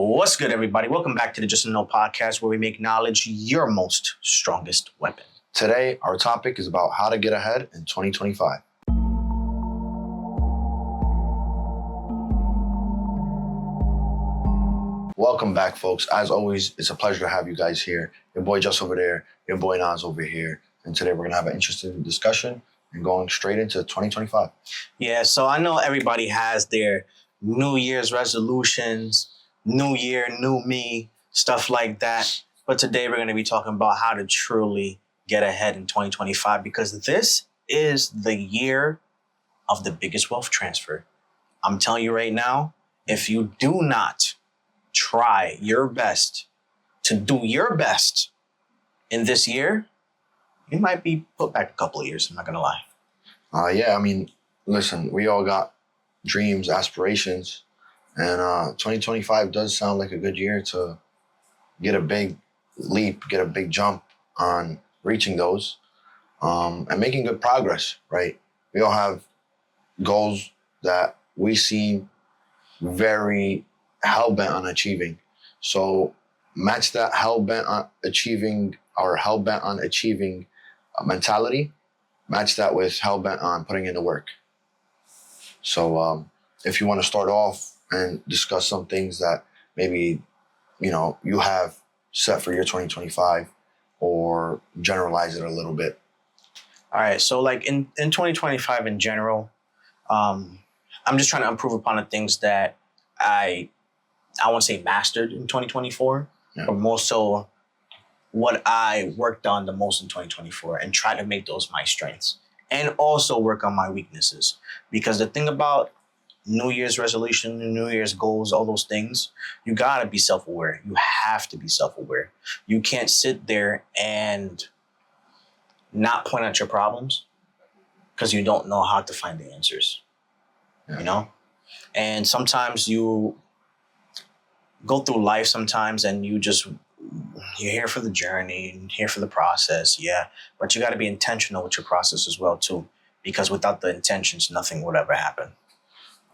What's good, everybody? Welcome back to the Just a Know podcast, where we make knowledge your most strongest weapon. Today, our topic is about how to get ahead in 2025. Welcome back, folks. As always, it's a pleasure to have you guys here. Your boy Just over there, your boy Nas over here. And today we're going to have an interesting discussion and going straight into 2025. Yeah, so I know everybody has their New Year's resolutions, new year, new me, stuff like that. But today we're going to be talking about how to truly get ahead in 2025, because this is the year of the biggest wealth transfer. I'm telling you right now, if you do not try your best to do your best in this year, you might be put back a couple of years. I'm not going to lie. Listen, we all got dreams, aspirations, and 2025 does sound like a good year to get a big leap, get a big jump on reaching those and making good progress, right? We all have goals that we seem very hell-bent on achieving. So match that hell-bent on achieving mentality, match that with hell-bent on putting in the work. So if you want to start off and discuss some things that maybe, you have set for your 2025, or generalize it a little bit. All right. So like in 2025 in general, I'm just trying to improve upon the things that I won't say mastered in 2024, but more so what I worked on the most in 2024 and try to make those my strengths, and also work on my weaknesses. Because the thing about New Year's resolution, New Year's goals, all those things, you gotta be self-aware. You have to be self-aware. You can't sit there and not point out your problems because you don't know how to find the answers, And sometimes you go through life and you're here for the journey and here for the process, but you got to be intentional with your process as well too, because without the intentions, nothing would ever happen.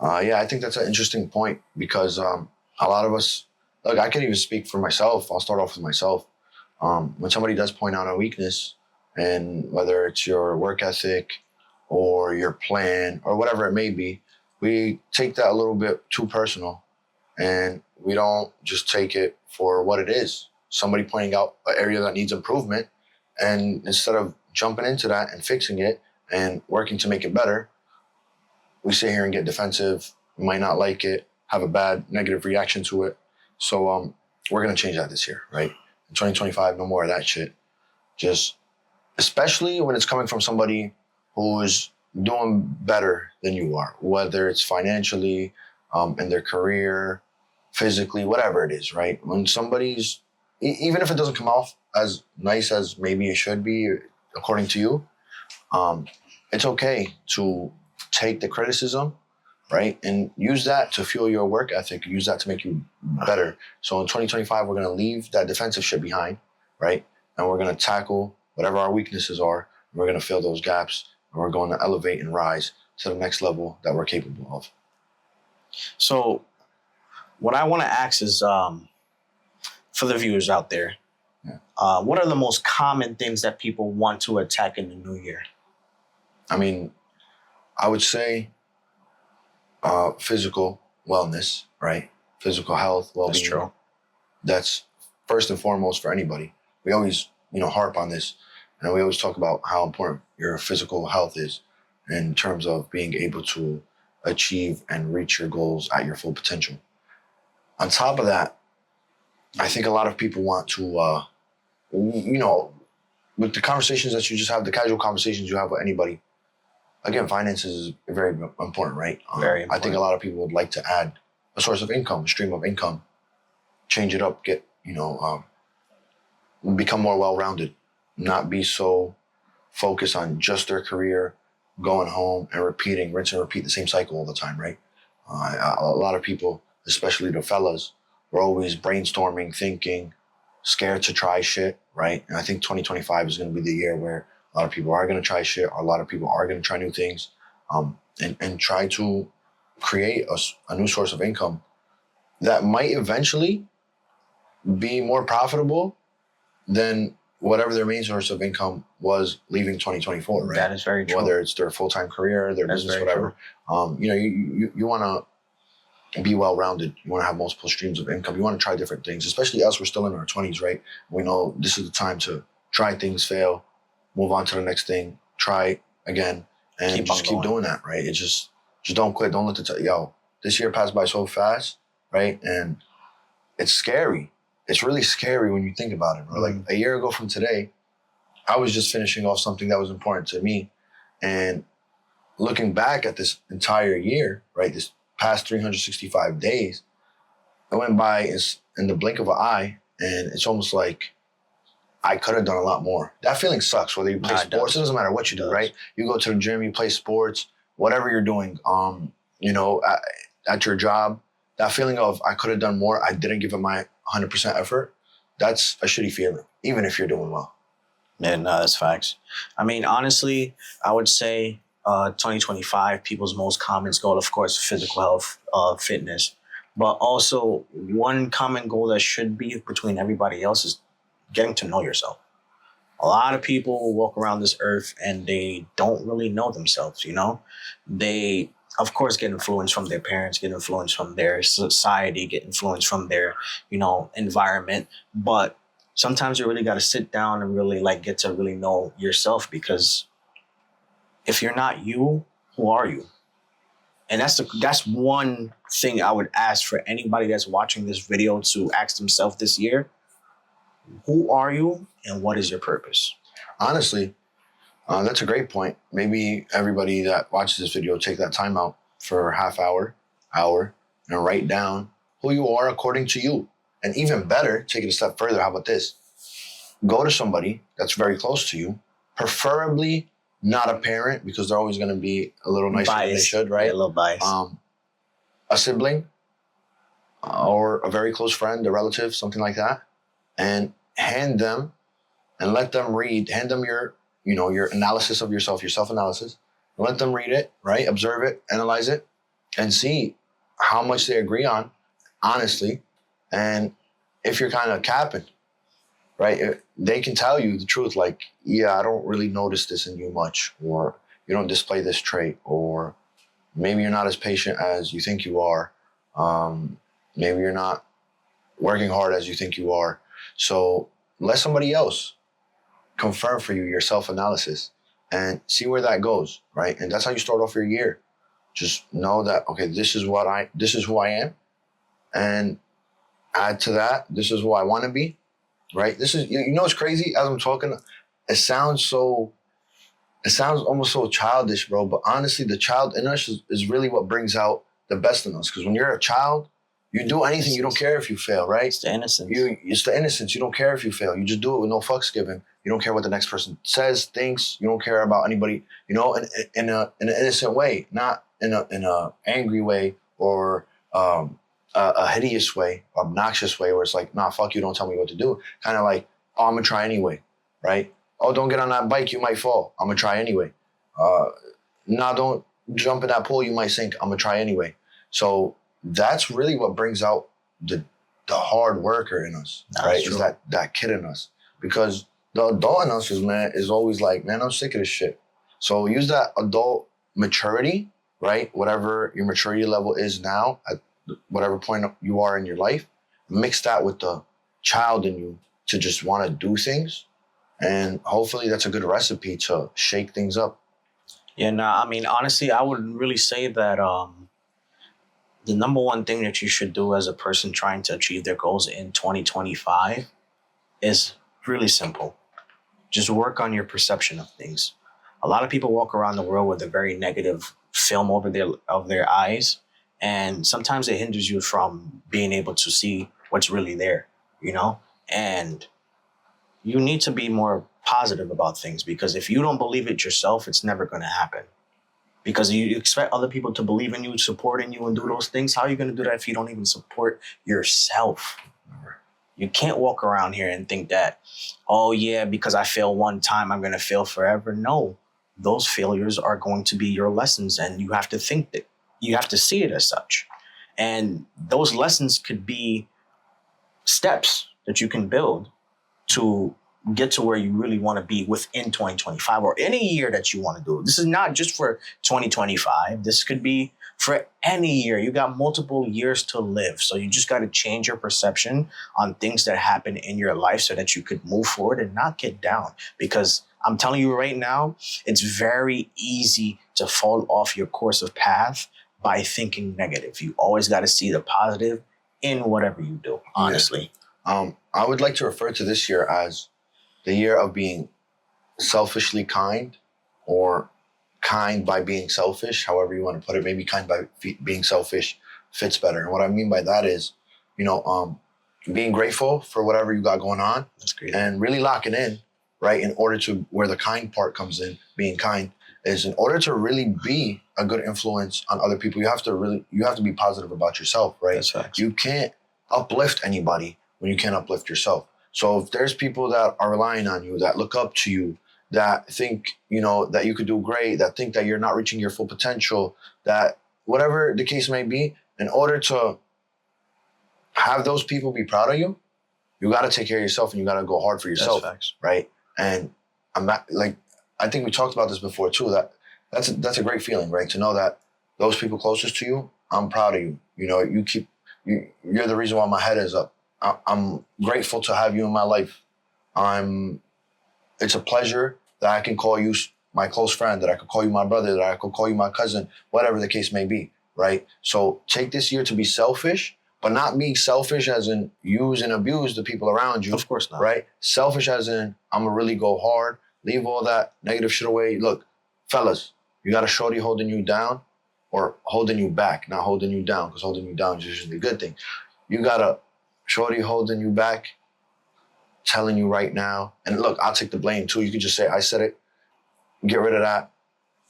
I think that's an interesting point, because a lot of us, look, I can even speak for myself. I'll start off with myself. When somebody does point out a weakness, and whether it's your work ethic or your plan or whatever it may be, we take that a little bit too personal, and we don't just take it for what it is. Somebody pointing out an area that needs improvement, and instead of jumping into that and fixing it and working to make it better, we sit here and get defensive. We might not like it, have a bad negative reaction to it. So we're going to change that this year, right? In 2025, no more of that shit. Just, especially when it's coming from somebody who is doing better than you are, whether it's financially, in their career, physically, whatever it is, right? When somebody's, even if it doesn't come off as nice as maybe it should be, according to you, it's okay to take the criticism, right? And use that to fuel your work ethic, use that to make you better. So in 2025, we're going to leave that defensive shit behind, right? And we're going to tackle whatever our weaknesses are. We're going to fill those gaps, and we're going to elevate and rise to the next level that we're capable of. So what I want to ask is, for the viewers out there, what are the most common things that people want to attack in the new year? I would say physical wellness, right? Physical health, well-being. That's true. That's first and foremost for anybody. We always, harp on this, and we always talk about how important your physical health is in terms of being able to achieve and reach your goals at your full potential. On top of that, I think a lot of people want to, with the conversations that you just have, the casual conversations you have with anybody, again, finances is very important, right? Very important. I think a lot of people would like to add a source of income, a stream of income, change it up, get, become more well-rounded, not be so focused on just their career, going home and rinse and repeat the same cycle all the time, right? A lot of people, especially the fellas, we're always brainstorming, thinking, scared to try shit, right? And I think 2025 is going to be the year where a lot of people are going to try shit. A lot of people are going to try new things, and try to create a new source of income that might eventually be more profitable than whatever their main source of income was leaving 2024, right? That is very true. Whether it's their full-time career, their business, whatever. You want to be well-rounded. You want to have multiple streams of income. You want to try different things, especially us. We're still in our 20s, right? We know this is the time to try things, fail, move on to the next thing, try again, and keep doing that, right? It's just don't quit. Don't let this year passed by so fast, right? And it's scary. It's really scary when you think about it, bro. Like a year ago from today, I was just finishing off something that was important to me. And looking back at this entire year, right, this past 365 days, it went by in the blink of an eye. And it's almost like I could have done a lot more. That feeling sucks, whether you play sports. It doesn't matter what you do, right? You go to the gym, you play sports, whatever you're doing, at your job, that feeling of I could have done more, I didn't give it my 100% effort, that's a shitty feeling, even if you're doing well. Yeah, no, that's facts. I mean, honestly, I would say 2025, people's most common goal, of course, physical health, fitness. But also one common goal that should be between everybody else is getting to know yourself. A lot of people walk around this earth and they don't really know themselves, They, of course, get influenced from their parents, get influenced from their society, get influenced from their, environment. But sometimes you really got to sit down and really get to really know yourself, because if you're not you, who are you? And that's one thing I would ask for anybody that's watching this video to ask themselves this year. Who are you and what is your purpose? Honestly, that's a great point. Maybe everybody that watches this video take that time out for a half hour, and write down who you are according to you. And even better, take it a step further. How about this? Go to somebody that's very close to you, preferably not a parent, because they're always going to be a little nicer than they should, right? Yeah, a little biased. A sibling or a very close friend, a relative, something like that, and hand them and let them read. Hand them your analysis of yourself, your self-analysis, and let them read it, right? Observe it, analyze it, and see how much they agree on, honestly. And if you're kind of capping, right, they can tell you the truth, like, yeah, I don't really notice this in you much, or you don't display this trait, or maybe you're not as patient as you think you are. Maybe you're not working hard as you think you are. So let somebody else confirm for you your self-analysis and see where that goes, right? And that's how you start off your year. Just know that, okay, this is who I am. And add to that, this is who I want to be, right? This is, it's crazy as I'm talking. It sounds almost so childish, bro. But honestly, the child in us is really what brings out the best in us. Because when you're a child, you do anything. You don't care if you fail, right? It's the innocence. It's the innocence. You don't care if you fail. You just do it with no fucks given. You don't care what the next person says, thinks. You don't care about anybody, in an innocent way, not in a angry way or a hideous way, obnoxious way, where it's like, nah, fuck you, don't tell me what to do. Kind of like, oh, I'm gonna try anyway, right? Oh, don't get on that bike, you might fall. I'm gonna try anyway. Nah, don't jump in that pool, you might sink. I'm gonna try anyway. So that's really what brings out the hard worker in us, right? Is that kid in us. Because the adult in us is always like, man, I'm sick of this shit. So use that adult maturity, right? Whatever your maturity level is now, at whatever point you are in your life, mix that with the child in you to just want to do things. And hopefully that's a good recipe to shake things up. Yeah, I mean, honestly, I would really say that the number one thing that you should do as a person trying to achieve their goals in 2025 is really simple. Just work on your perception of things. A lot of people walk around the world with a very negative film over their eyes, and sometimes it hinders you from being able to see what's really there, And you need to be more positive about things, because if you don't believe it yourself, it's never going to happen. Because you expect other people to believe in you, support in you, and do those things. How are you going to do that if you don't even support yourself? You can't walk around here and think that, oh, yeah, because I failed one time, I'm going to fail forever. No, those failures are going to be your lessons, and you have to think that you have to see it as such. And those lessons could be steps that you can build to get to where you really want to be within 2025 or any year that you want to do. This is not just for 2025. This could be for any year. You got multiple years to live. So you just got to change your perception on things that happen in your life so that you could move forward and not get down. Because I'm telling you right now, it's very easy to fall off your course of path by thinking negative. You always got to see the positive in whatever you do, honestly. I would like to refer to this year as the year of being selfishly kind, or kind by being selfish, however you want to put it. Maybe kind by being selfish fits better. And what I mean by that is, being grateful for whatever you got going on. That's great. And really locking in, right? In order to, where the kind part comes in, being kind, is in order to really be a good influence on other people, you have to be positive about yourself, right? That's facts. You can't uplift anybody when you can't uplift yourself. So if there's people that are relying on you, that look up to you, that think, that you could do great, that think that you're not reaching your full potential, that whatever the case may be, in order to have those people be proud of you, you got to take care of yourself and you got to go hard for yourself. That's facts. Right? And I think we talked about this before too, that's a great feeling, right? To know that those people closest to you, I'm proud of you. You're the reason why my head is up. I'm grateful to have you in my life. It's a pleasure that I can call you my close friend, that I could call you my brother, that I could call you my cousin, whatever the case may be, right? So take this year to be selfish, but not be selfish as in use and abuse the people around you. Of course not. Right? Selfish as in, I'm gonna really go hard, leave all that negative shit away. Look, fellas, you got a shorty holding you down, or holding you back, not holding you down, because holding you down is usually a good thing. You got a shorty holding you back, telling you right now, and look, I'll take the blame too. You could just say, I said it, get rid of that.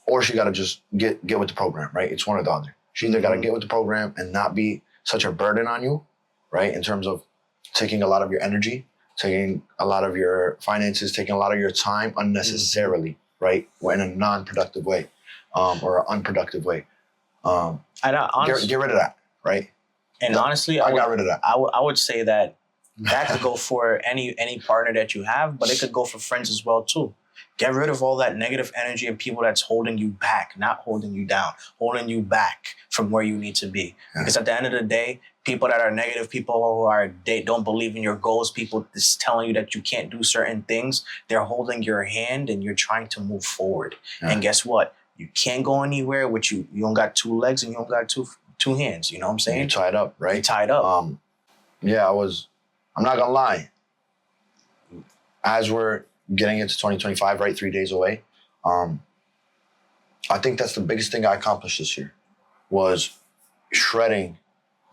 Or she got to just get with the program, right? It's one or the other. She either got to get with the program and not be such a burden on you, right? In terms of taking a lot of your energy, taking a lot of your finances, taking a lot of your time unnecessarily, right? Or in a non-productive way, or an unproductive way. Get rid of that, right? And honestly, I got rid of that. I would say that could go for any partner that you have, but it could go for friends as well too. Get rid of all that negative energy and people that's holding you back, not holding you down, holding you back from where you need to be. Yeah. Because at the end of the day, people that are negative, people who they don't believe in your goals, people just telling you that you can't do certain things, they're holding your hand and you're trying to move forward. Yeah. And guess what? You can't go anywhere with you. You don't got two legs and you don't got two hands. You know what I'm saying? You're tied up, right? You're tied up. I'm not gonna lie. As we're getting into 2025, right, 3 days away, I think that's the biggest thing I accomplished this year, was shredding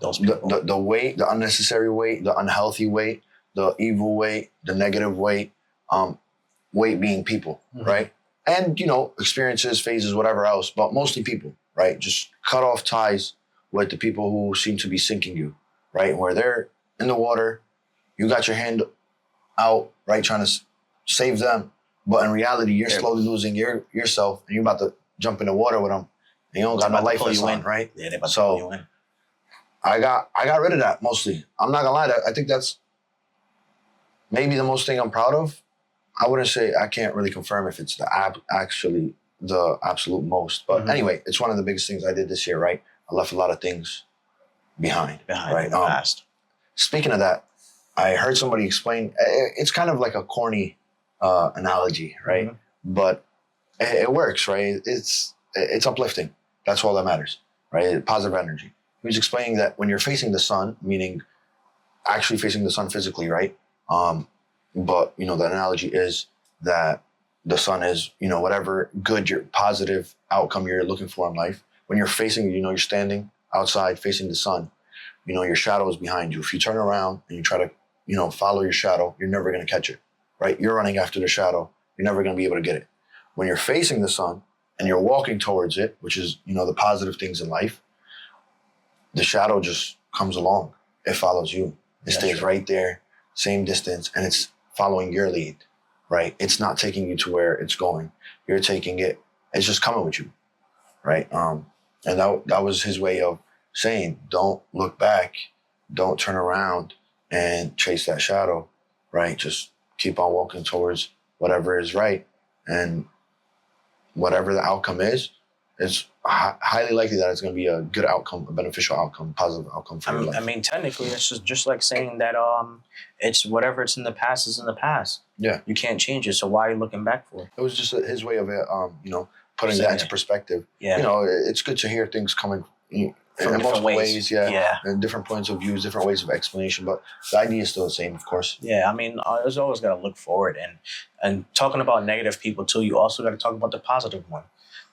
those people. The weight, the unnecessary weight, the unhealthy weight, the evil weight, the negative weight, weight being people, right? And, experiences, phases, whatever else, but mostly people, right? Just cut off ties with the people who seem to be sinking you, right? Where they're in the water, you got your hand out, right, trying to save them, but in reality, you're slowly losing yourself, and you're about to jump in the water with them, and you don't got no life on, right? Yeah, they're about to pull you in. I got rid of that mostly. I'm not gonna lie, I think that's maybe the most thing I'm proud of. I wouldn't say, I can't really confirm if it's actually the absolute most, but anyway, it's one of the biggest things I did this year, right? I left a lot of things behind right? In the past. Speaking of that, I heard somebody explain, it's kind of like a corny analogy, right? But it works, right? It's uplifting. That's all that matters, right? Positive energy. He was explaining that when you're facing the sun, meaning actually facing the sun physically, right? But, the analogy is that the sun is, whatever good, your positive outcome you're looking for in life. When you're facing, you're standing outside facing the sun, your shadow is behind you. If you turn around and you try to, follow your shadow, you're never going to catch it, right? You're running after the shadow. You're never going to be able to get it. When you're facing the sun and you're walking towards it, which is, the positive things in life, the shadow just comes along. It follows you. It stays right there, same distance, and it's following your lead, right? It's not taking you to where it's going. You're taking it. It's just coming with you, right? And that was his way of saying, don't look back, don't turn around and chase that shadow, right? Just keep on walking towards whatever is right. And whatever the outcome is, it's highly likely that it's going to be a good outcome, a beneficial outcome, positive outcome for your life. I mean, technically, it's just like saying that it's whatever it's in the past is in the past. Yeah. You can't change it, so why are you looking back for it? It was just his way of putting that into perspective. Yeah. It's good to hear things coming in From different multiple ways. yeah, and different points of views, different ways of explanation, but the idea is still the same, of course. Yeah, I mean, there's always got to look forward, and talking about negative people too, you also got to talk about the positive one.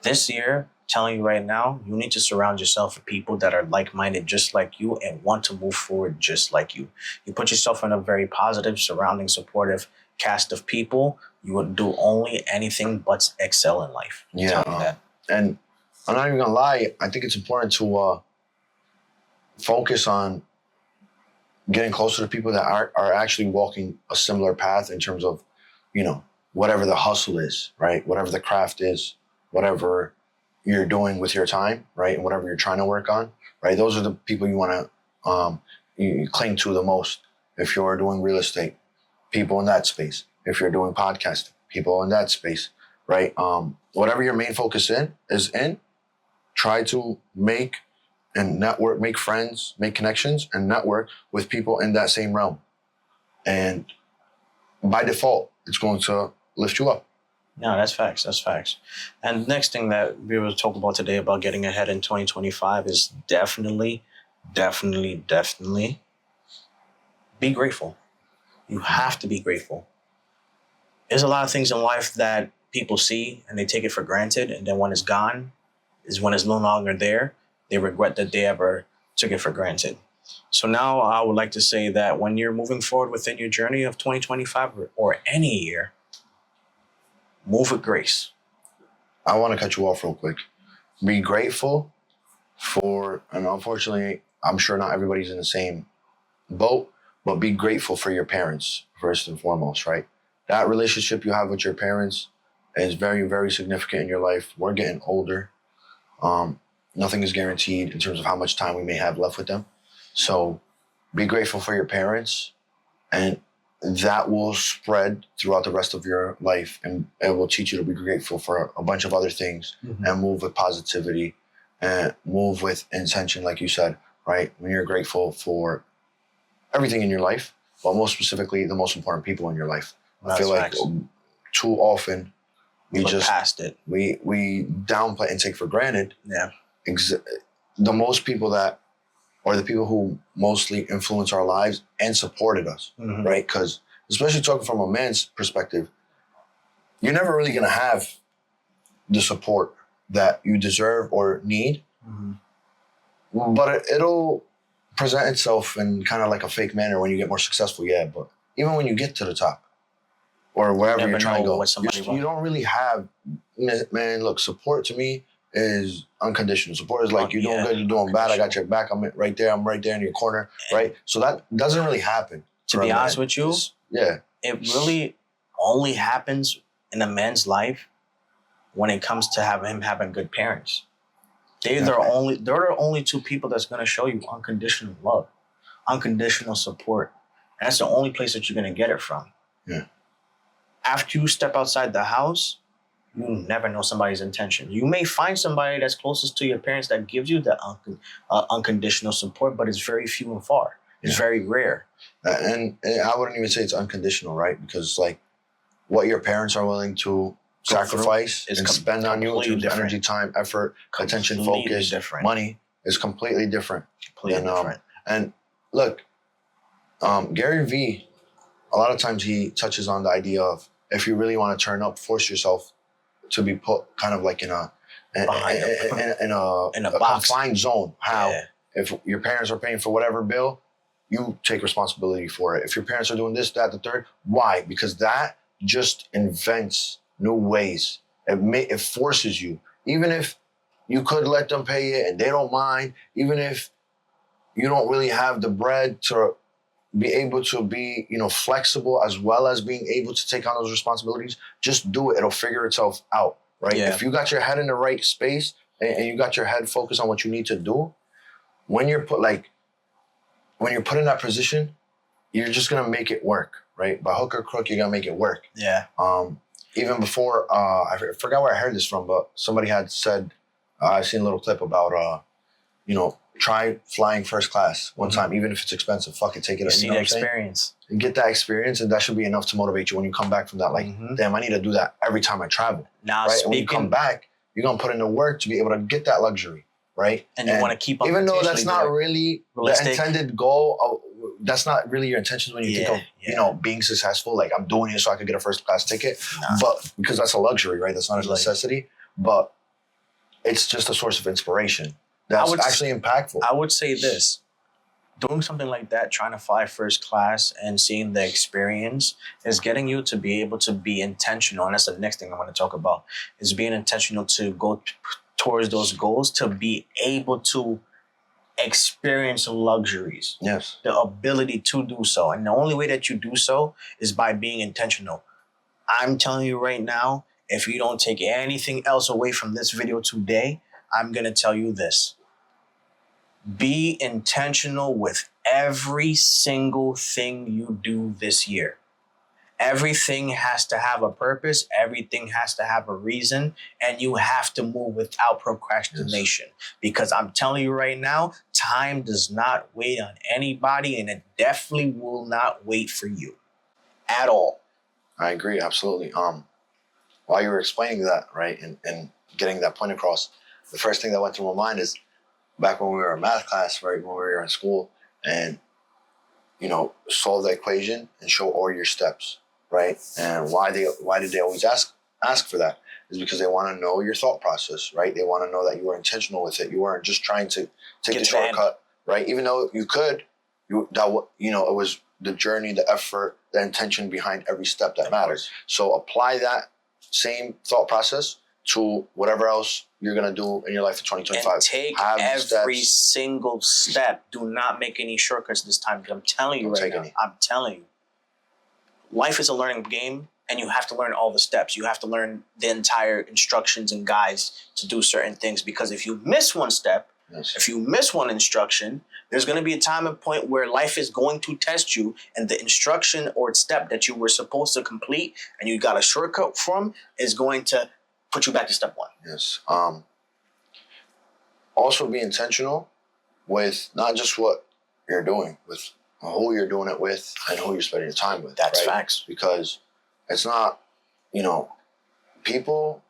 This year, telling you right now, you need to surround yourself with people that are like-minded just like you and want to move forward just like you. You put yourself in a very positive, surrounding, supportive cast of people, you would do only anything but excel in life. Yeah, and I'm not even gonna lie, I think it's important to focus on getting closer to people that are actually walking a similar path in terms of, whatever the hustle is, right? Whatever the craft is, whatever you're doing with your time, right? And whatever you're trying to work on, right? Those are the people you want to you cling to the most. If you're doing real estate, people in that space. If you're doing podcasting, people in that space, right? Whatever your main focus is in, try to make and network, make friends, make connections, and network with people in that same realm. And by default, it's going to lift you up. No, that's facts. That's facts. And the next thing that we will talk about today about getting ahead in 2025 is definitely be grateful. You have to be grateful. There's a lot of things in life that people see and they take it for granted. And then when it's gone, is when it's no longer there, they regret that they ever took it for granted. So now I would like to say that when you're moving forward within your journey of 2025 or any year, move with grace. I want to cut you off real quick. Be grateful for, and unfortunately, I'm sure not everybody's in the same boat, but be grateful for your parents first and foremost, right? That relationship you have with your parents is very, very significant in your life. We're getting older. Nothing is guaranteed in terms of how much time we may have left with them. So be grateful for your parents, and that will spread throughout the rest of your life, and it will teach you to be grateful for a bunch of other things and move with positivity and move with intention, like you said, right? When you're grateful for everything in your life, but most specifically, the most important people in your life. I feel like too often we look just past it. We downplay and take for granted. Yeah. The most people that, or the people who mostly influence our lives and supported us, right? Because especially talking from a man's perspective, you're never really going to have the support that you deserve or need, but it'll present itself in kind of like a fake manner when you get more successful. Yeah, but even when you get to the top or wherever you're trying to go, you don't really have, man, look, support to me is unconditional. Support is like, you're doing good, you're doing bad, I got your back, I'm right there in your corner, right? So that doesn't really happen. To be honest with you, it really only happens in a man's life when it comes to him having good parents. They're the only two people that's going to show you unconditional love, unconditional support. And that's the only place that you're going to get it from. Yeah. After you step outside the house, you never know somebody's intention. You may find somebody that's closest to your parents that gives you that unconditional support, but it's very few and far. It's very rare. And I wouldn't even say it's unconditional, right? Because like what your parents are willing to sacrifice and spend on you in terms of energy, time, effort, attention, focus, money is completely different. And look, Gary Vee, a lot of times he touches on the idea of, if you really want to turn up, force yourself to be put kind of like in a confined zone. How if your parents are paying for whatever bill, you take responsibility for it. If your parents are doing this, that, the third, why? Because that just invents new ways. It forces you. Even if you could let them pay it and they don't mind, even if you don't really have the bread to be able to be, flexible as well as being able to take on those responsibilities, just do it. It'll figure itself out, right? Yeah. If you got your head in the right space and you got your head focused on what you need to do, when you're put in that position, you're just gonna make it work, right? By hook or crook, you're gonna make it work. Yeah. Even before, I forgot where I heard this from, but somebody had said, I've seen a little clip about, try flying first class one time, even if it's expensive. Fuck it, take it. You see the experience. And get that experience, and that should be enough to motivate you when you come back from that. Like, damn, I need to do that every time I travel. Now, right? And when you come back, you're gonna put in the work to be able to get that luxury, right? And you want to keep up. Even though that's not really realistic. The intended goal. That's not really your intentions when you think of, being successful. Like, I'm doing it so I could get a first class ticket. But because that's a luxury, right? That's not a necessity. But it's just a source of inspiration. That's actually impactful. I would say this. Doing something like that, trying to fly first class and seeing the experience is getting you to be able to be intentional. And that's the next thing I want to talk about, is being intentional to go towards those goals, to be able to experience luxuries. Yes. The ability to do so. And the only way that you do so is by being intentional. I'm telling you right now, if you don't take anything else away from this video today, I'm going to tell you this. Be intentional with every single thing you do this year. Everything has to have a purpose. Everything has to have a reason. And you have to move without procrastination. Yes. Because I'm telling you right now, time does not wait on anybody, and it definitely will not wait for you at all. I agree, absolutely. While you were explaining that, right, and getting that point across, the first thing that went through my mind is back when we were in math class, right, when we were in school, and, solve the equation and show all your steps, right? And why did they always ask for that? Is because they want to know your thought process, right? They want to know that you were intentional with it. You weren't just trying to take the shortcut, right? Even though you could, it was the journey, the effort, the intention behind every step that matters. So apply that same thought process to whatever else you're going to do in your life in 2025. And take every single step. Do not make any shortcuts this time. I'm telling you right now. I'm telling you. Life is a learning game, and you have to learn all the steps. You have to learn the entire instructions and guides to do certain things, because if you miss one step, if you miss one instruction, there's going to be a time and point where life is going to test you, and the instruction or step that you were supposed to complete and you got a shortcut from is going to put you back to step one. Yes. Also be intentional with not just what you're doing, with who you're doing it with and who you're spending your time with. That's facts. Because it's not, people,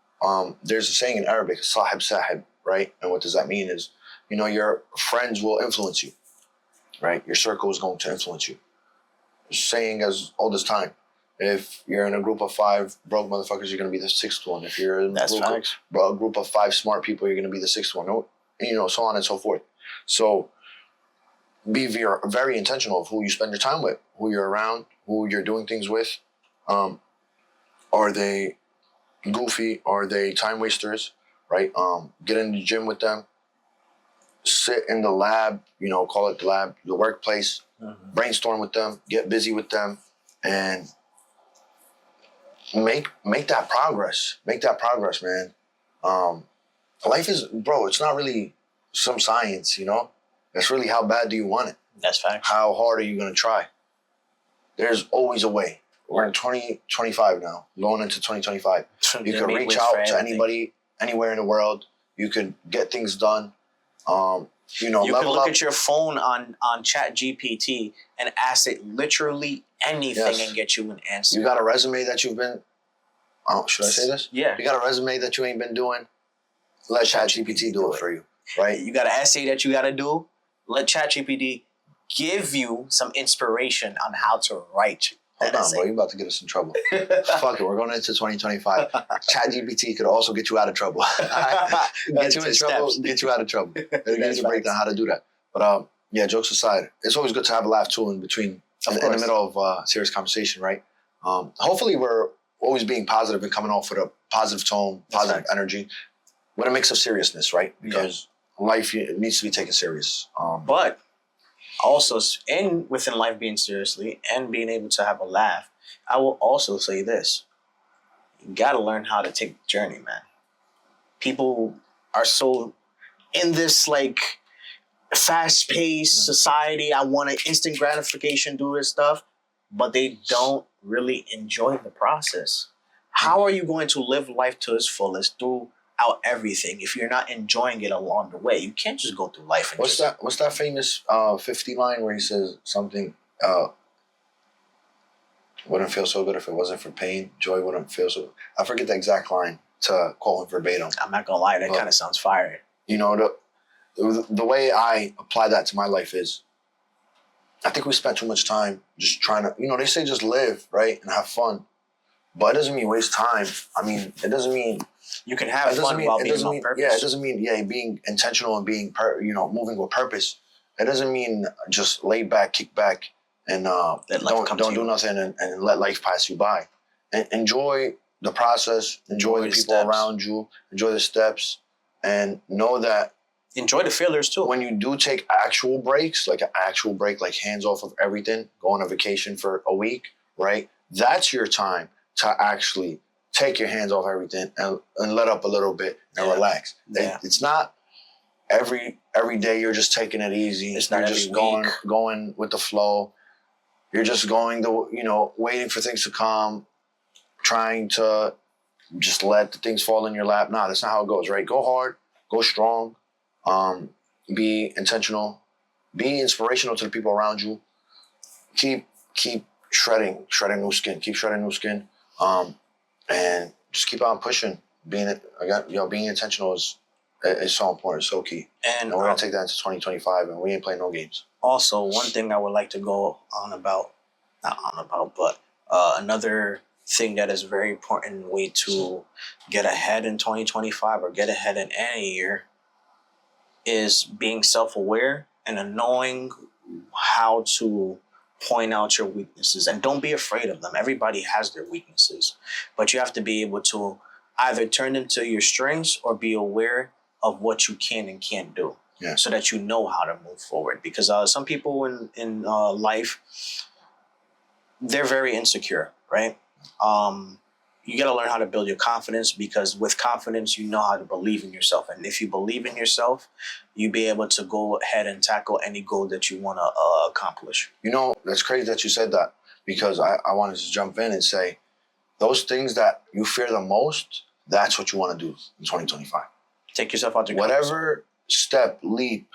there's a saying in Arabic, sahib sahib, right? And what does that mean is, your friends will influence you, right? Your circle is going to influence you. Saying as old as time. If you're in a group of 5 broke motherfuckers, you're going to be the 6th one. If you're in a group of 5 smart people, you're going to be the 6th one. So on and so forth. So be very intentional of who you spend your time with, who you're around, who you're doing things with. Are they goofy? Are they time wasters? Right? Get in the gym with them. Sit in the lab, call it the lab, the workplace. Brainstorm with them. Get busy with them. And make that progress. Make that progress, man. Life is, it's not really some science, It's really how bad do you want it? That's fact. How hard are you going to try? There's always a way. We're in 2025 now, going into 2025. You can reach out to anybody, anywhere in the world. You can get things done. You can look at your phone on ChatGPT and ask it literally anything and get you an answer. You got a resume that you've been, should I say this? Yeah. You got a resume that you ain't been doing? Let ChatGPT do it for you, right? You got an essay that you got to do? Let ChatGPT give you some inspiration on how to write. Hold on, bro. You're about to get us in trouble. Fuck it. We're going into 2025. ChatGPT could also get you out of trouble. Get you in trouble, get you out of trouble. It'll give you a breakdown how to do that. But jokes aside, it's always good to have a laugh too in between, in the middle of serious conversation, right? Hopefully we're always being positive and coming off with a positive tone, positive energy, with a mix of seriousness, right? Because life needs to be taken serious. But also, within life being seriously and being able to have a laugh, I will also say this. You got to learn how to take the journey, man. People are so in this, fast-paced society. I want an instant gratification, do this stuff, but they don't really enjoy the process. How are you going to live life to its fullest throughout everything if you're not enjoying it along the way? You can't just go through life and What's that famous 50 line where he says something? Wouldn't feel so good if it wasn't for pain. Joy wouldn't feel so. I forget the exact line to quote him verbatim. I'm not gonna lie, that kind of sounds fire. You know, the way I apply that to my life is, I think we spent too much time just trying to, they say just live, right, and have fun. But it doesn't mean waste time. I mean, it doesn't mean you can have fun while being on purpose. Yeah, it doesn't mean being intentional and being moving with purpose. It doesn't mean just lay back, kick back, and don't do nothing and let life pass you by. And enjoy the process, enjoy the people around you, enjoy the steps, and know that. Enjoy the failures too. When you do take actual breaks, like an actual break, like hands off of everything, go on a vacation for a week, right? That's your time to actually take your hands off everything and let up a little bit and relax. Yeah. It's not every day you're just taking it easy. It's not you're just going with the flow. You're just going waiting for things to come, trying to just let the things fall in your lap. Nah, that's not how it goes, right? Go hard, go strong, be intentional, be inspirational to the people around you. Keep shredding new skin. Keep shredding new skin. And just keep on pushing. Being intentional is so important, so key. And we're gonna take that into 2025, and we ain't playing no games. Also, one thing I would like to go but another thing that is very important way to get ahead in 2025 or get ahead in any year is being self-aware and knowing how to point out your weaknesses, and don't be afraid of them. Everybody has their weaknesses, but you have to be able to either turn them to your strengths or be aware of what you can and can't do, so that you know how to move forward. Because some people in life, they're very insecure, right? You got to learn how to build your confidence, because with confidence, you know how to believe in yourself. And if you believe in yourself, you'll be able to go ahead and tackle any goal that you want to accomplish. That's crazy that you said that, because I wanted to jump in and say, those things that you fear the most, that's what you want to do in 2025. Take yourself out your whatever step, leap,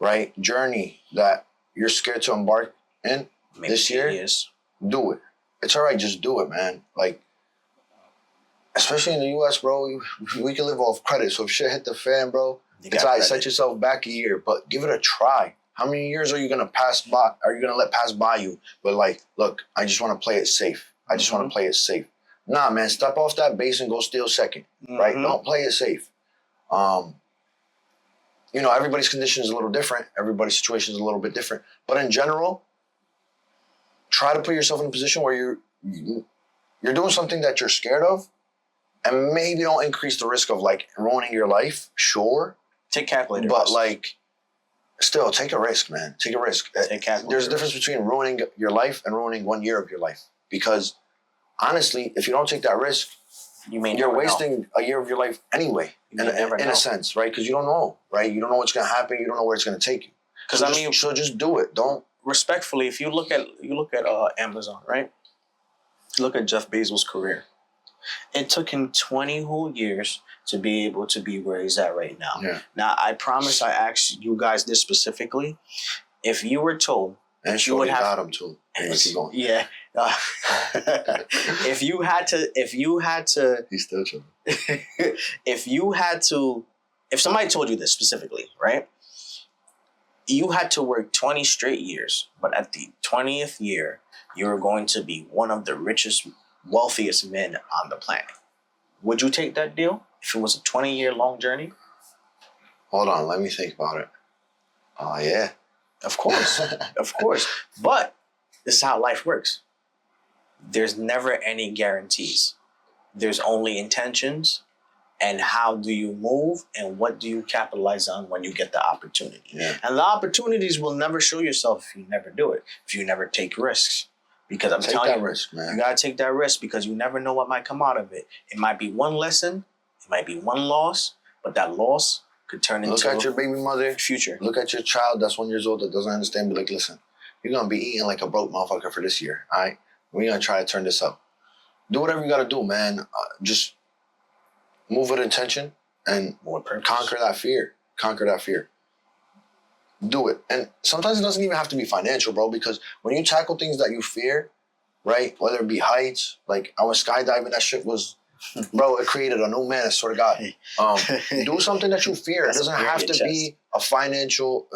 right, journey that you're scared to embark in this year, do it. It's all right, just do it, man. Like, especially in the U.S., bro, we can live off credit. So if shit hit the fan, bro, it's all right. Set yourself back a year, but give it a try. How many years are you gonna pass by? Are you gonna let pass by you? But like, look, I just want to play it safe. I just want to play it safe. Nah, man, step off that base and go steal second, right? Don't play it safe. Everybody's condition is a little different. Everybody's situation is a little bit different. But in general, try to put yourself in a position where you're doing something that you're scared of, and maybe don't increase the risk of like ruining your life. Sure, take calculated but risk. Like, still take a risk, man. Take a risk. There's a difference between ruining your life and ruining 1 year of your life. Because honestly, if you don't take that risk, you're wasting a year of your life anyway. In a sense, right? Because you don't know, right? You don't know what's going to happen. You don't know where it's going to take you. So just do it. Don't. Respectfully, if you look at Amazon, right? Look at Jeff Bezos' career. It took him 20 whole years to be able to be where he's at right now. Yeah. Now, I promise I asked you guys this specifically. If you were told, and you would have got him too. Keep going. Yeah. If you had to, he's still chilling. If somebody told you this specifically, right? You had to work 20 straight years, but at the 20th year, you were going to be one of the richest, wealthiest men on the planet. Would you take that deal if it was a 20-year long journey? Hold on, let me think about it. Yeah. Of course. Of course. But this is how life works. There's never any guarantees. There's only intentions, and how do you move and what do you capitalize on when you get the opportunity. Yeah. And the opportunities will never show yourself if you never do it, if you never take risks. Because I'm telling you, risk, man. You got to take that risk, because you never know what might come out of it. It might be one lesson, it might be one loss, but that loss could turn Look into at your baby mother. future. Look at your child that's 1 year old that doesn't understand. Be like, listen, you're gonna be eating like a broke motherfucker for this year. All right, we're gonna try to turn this up. Do whatever you gotta do, man. Just move with intention and conquer that fear. Conquer that fear. Do it. And sometimes it doesn't even have to be financial, bro, because when you tackle things that you fear, right, whether it be heights, like I was skydiving, that shit was, bro, it created a new man, I swear to God. Do something that you fear. It doesn't have to be a financial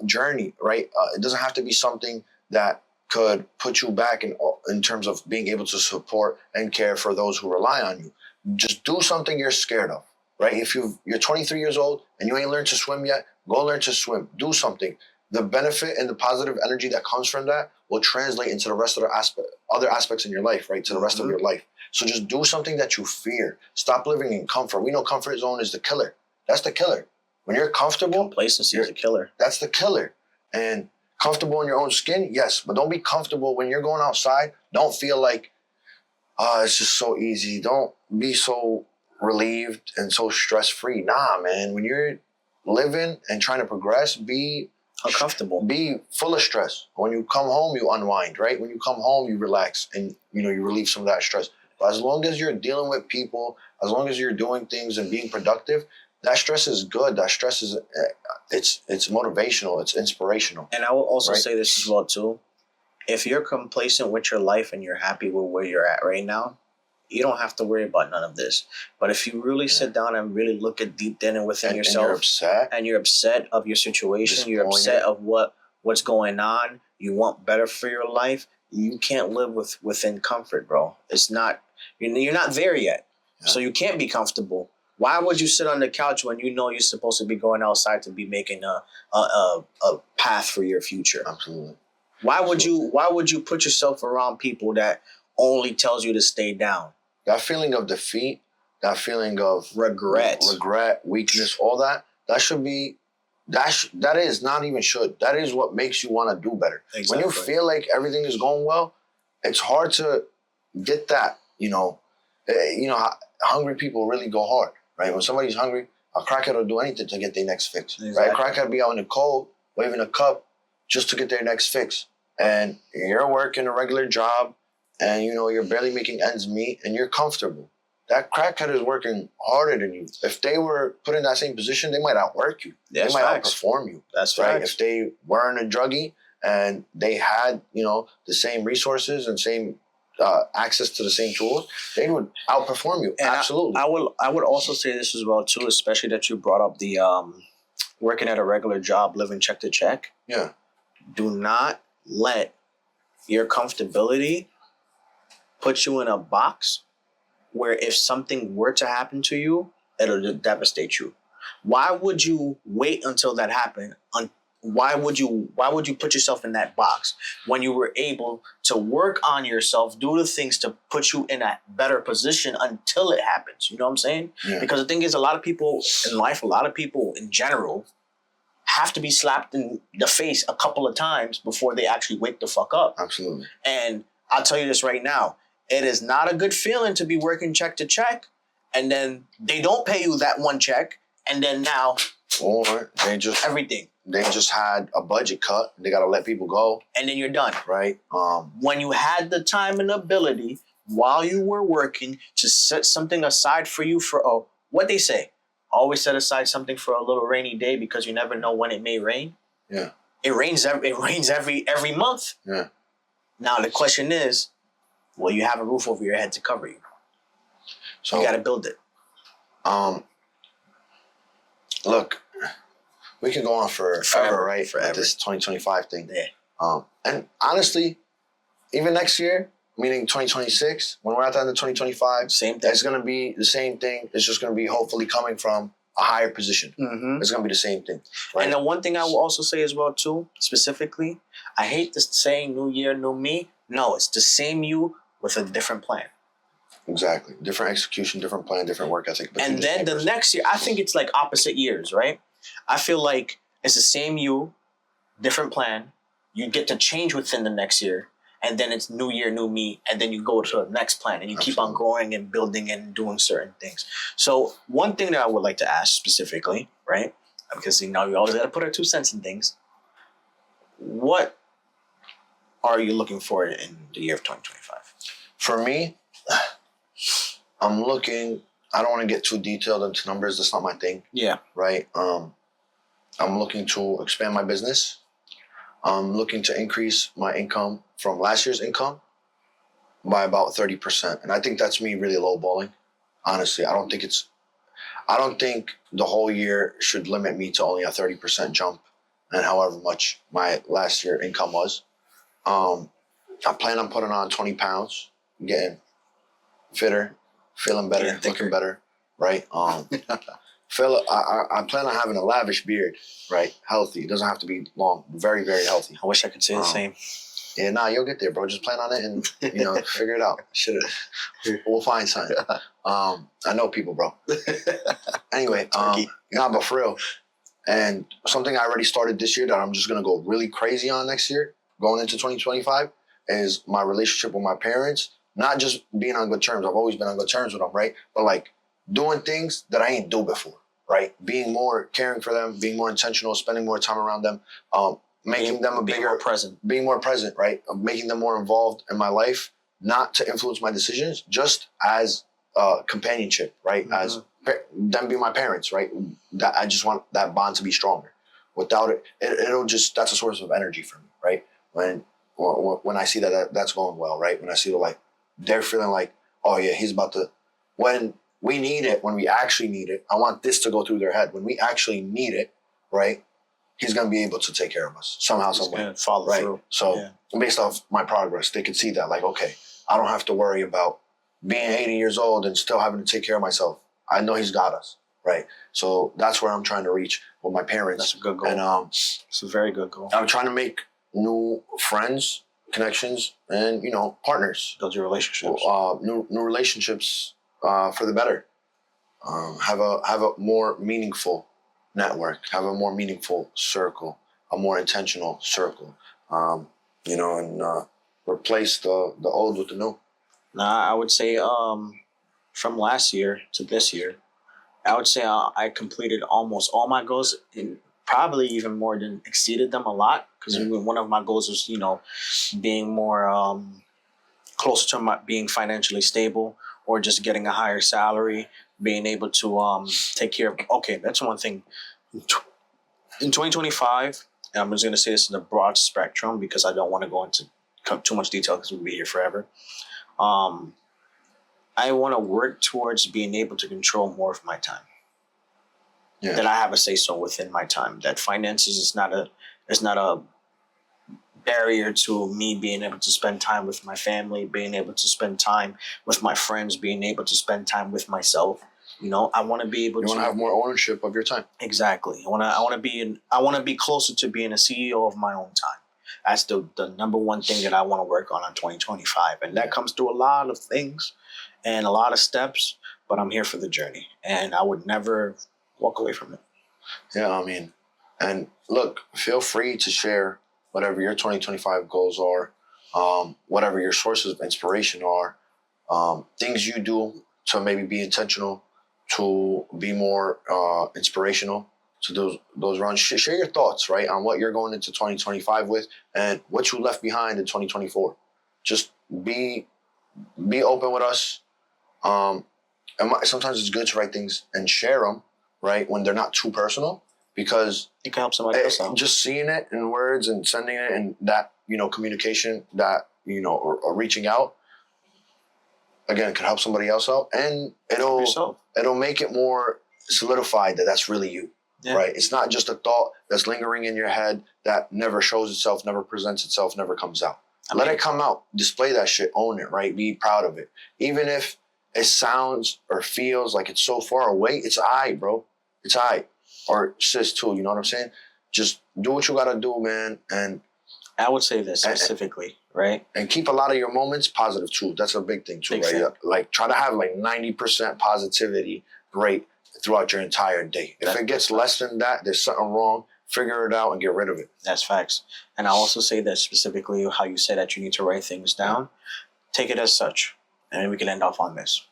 journey, right? It doesn't have to be something that could put you back in terms of being able to support and care for those who rely on you. Just do something you're scared of, right? If you're 23 years old and you ain't learned to swim yet, go learn to swim. Do something. The benefit and the positive energy that comes from that will translate into the rest of the other aspects in your life, right? To the rest of your life. So just do something that you fear. Stop living in comfort. We know comfort zone is the killer. That's the killer. When you're comfortable, complacency is a killer. That's the killer. And comfortable in your own skin, yes, but don't be comfortable when you're going outside. Don't feel like, it's just so easy. Don't be so relieved and so stress-free. Nah, man. When you're living and trying to progress, be uncomfortable. Be full of stress. When you come home, you unwind, right? When you come home, you relax and, you relieve some of that stress. But as long as you're dealing with people, as long as you're doing things and being productive, that stress is good. That stress is, it's motivational. It's inspirational. And I will also say this as well, too. If you're complacent with your life and you're happy with where you're at right now, you don't have to worry about none of this. But if you really sit down and really look at deep down and within yourself, and you're upset of your situation, you're upset of what's going on, you want better for your life, you can't live within comfort, bro. It's not, you're not there yet. Yeah. So you can't be comfortable. Why would you sit on the couch when you know you're supposed to be going outside to be making a path for your future? Absolutely. Why would you put yourself around people that only tells you to stay down? That feeling of defeat, that feeling of regret, weakness, all that should be, that is not even should. That is what makes you want to do better. Exactly. When you feel like everything is going well, it's hard to get that, hungry people really go hard, right? When somebody's hungry, a crackhead will do anything to get their next fix, exactly. Right? A crackhead be out in the cold, waving a cup just to get their next fix. And you're working a regular job, and you're barely making ends meet, and you're comfortable. That crackhead is working harder than you. If they were put in that same position, they might outwork you. That's they might facts. Outperform you. That's right. Facts. If they weren't a druggie and they had, the same resources and same access to the same tools, they would outperform you. And absolutely. I would also say this as well too, especially that you brought up the working at a regular job, living check to check. Yeah. Do not let your comfortability put you in a box where if something were to happen to you, it'll devastate you. Why would you wait until that happened? Why would you put yourself in that box when you were able to work on yourself, do the things to put you in a better position until it happens? You know what I'm saying? Yeah. Because the thing is, a lot of people in life, a lot of people in general, have to be slapped in the face a couple of times before they actually wake the fuck up. Absolutely. And I'll tell you this right now. It is not a good feeling to be working check to check, and then they don't pay you that one check, and then now... Or they just... Everything. They just had a budget cut. They got to let people go. And then you're done. Right. When you had the time and ability while you were working to set something aside for you for... what they say? Always set aside something for a little rainy day because you never know when it may rain. Yeah. It rains every month. Yeah. Now the question is, will you have a roof over your head to cover you? So you got to build it. Look, we can go on forever, right? Forever. This 2025 thing. Yeah. And honestly, even next year, meaning 2026, when we're at the end of 2025, same thing. It's going to be the same thing. It's just going to be hopefully coming from a higher position. Mm-hmm. It's going to be the same thing. Right? And the one thing I will also say as well, too, specifically, I hate this saying, new year, new me. No, it's the same you with a different plan. Exactly. Different execution, different plan, different work ethic. And then the next year, I think it's like opposite years, right? I feel like it's the same you, different plan. You get to change within the next year. and then it's new year, new me, and then you go to the next plan, and you keep on growing and building and doing certain things. So one thing that I would like to ask specifically, right? Because we always got to put our 2 cents in things. What are you looking for in the year of 2025? For me, I'm looking. I don't want to get too detailed into numbers. That's not my thing. Yeah. Right. I'm looking to expand my business. I'm looking to increase my income from last year's income by about 30%. And I think that's me really lowballing. Honestly, I don't think the whole year should limit me to only a 30% jump and however much my last year income was. I plan on putting on 20 pounds, getting fitter, feeling better, looking better, right? I plan on having a lavish beard, right? Healthy. It doesn't have to be long. Very, very healthy. I wish I could say the same. Yeah, nah, you'll get there, bro. Just plan on it and, figure it out. We'll find something. I know people, bro. Anyway, but for real. And something I already started this year that I'm just going to go really crazy on next year, going into 2025, is my relationship with my parents. Not just being on good terms. I've always been on good terms with them, right? But like doing things that I ain't do before, right? Being more caring for them, being more intentional, spending more time around them, making them being more present, right? Making them more involved in my life, not to influence my decisions, just as companionship, right? Mm-hmm. As them being my parents, right? That I just want that bond to be stronger. Without it, it'll just, that's a source of energy for me, right? When I see that that's going well, right? When I see they're feeling like, oh yeah, he's about to, when we need it, when we actually need it, I want this to go through their head. When we actually need it, right? He's going to be able to take care of us somehow, some way. Follow right? through. So based off my progress, they can see that okay, I don't have to worry about being 80 years old and still having to take care of myself. I know he's got us, right? So that's where I'm trying to reach with my parents. That's a good goal. And it's a very good goal. I'm trying to make new friends, connections, and partners. Build your relationships. New relationships for the better. Have a more meaningful network. Have a more meaningful circle. A more intentional circle. And replace the old with the new. Nah, I would say from last year to this year, I would say I completed almost all my goals, and probably even more than exceeded them a lot. Because one of my goals was, being more closer to being financially stable, or just getting a higher salary, being able to take care of. Okay, that's one thing. In 2025, and I'm just going to say this in a broad spectrum because I don't want to go into too much detail because we'll be here forever. I want to work towards being able to control more of my time. Yeah. That I have a say-so within my time. That finances is not a barrier to me being able to spend time with my family, being able to spend time with my friends, being able to spend time with myself. I want to be able to. You want to have more ownership of your time. Exactly. I want to be closer to being a CEO of my own time. That's the number one thing that I want to work on in 2025. And that comes through a lot of things and a lot of steps, but I'm here for the journey. And I would never walk away from it. Yeah, and look, feel free to share whatever your 2025 goals are, whatever your sources of inspiration are, things you do to maybe be intentional, to be more inspirational to those runs. Share your thoughts, right, on what you're going into 2025 with and what you left behind in 2024. Just be open with us. And sometimes it's good to write things and share them, right, when they're not too personal, because it can help somebody else out. Just seeing it in words and sending it and that, communication, that, or reaching out, again, can help somebody else out. And it'll make it more solidified that that's really you, right? It's not just a thought that's lingering in your head that never shows itself, never presents itself, never comes out. Let it come out. Display that shit. Own it, right? Be proud of it. Even if it sounds or feels like it's so far away, it's all right, bro. It's all right. Or sis too, you know what I'm saying? Just do what you got to do, man. And I would say this specifically, right? And keep a lot of your moments positive too. That's a big thing too, right? Like try to have 90% positivity rate throughout your entire day. If it gets less than that, there's something wrong. figure it out and get rid of it. That's facts. And I also say that specifically how you say that you need to write things down. Take it as such. And then we can end off on this.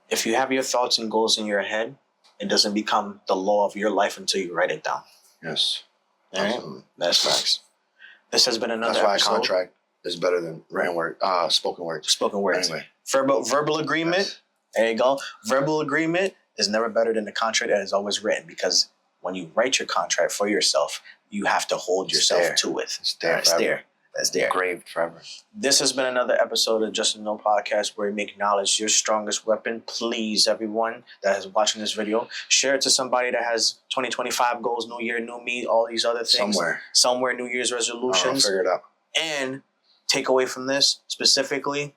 If you have your thoughts and goals in your head, it doesn't become the law of your life until you write it down. Yes. All right? That's facts. This has been another That's why episode. a contract is better than written word, spoken word. Spoken words. Anyway. Verbal agreement. Yes. There you go. Verbal agreement is never better than the contract that is always written, because when you write your contract for yourself, you have to hold yourself to it. It's there. It's there. That's there. Engraved forever. This has been another episode of Just a No Podcast, where we make knowledge your strongest weapon. Please, everyone that is watching this video, share it to somebody that has 2025 goals, new year, new me, all these other things. Somewhere, New Year's resolutions. Figure it out. And take away from this, specifically,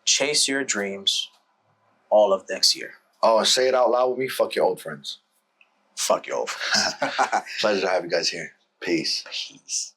chase your dreams all of next year. Oh, say it out loud with me. Fuck your old friends. Fuck you over. Pleasure to have you guys here. Peace. Peace.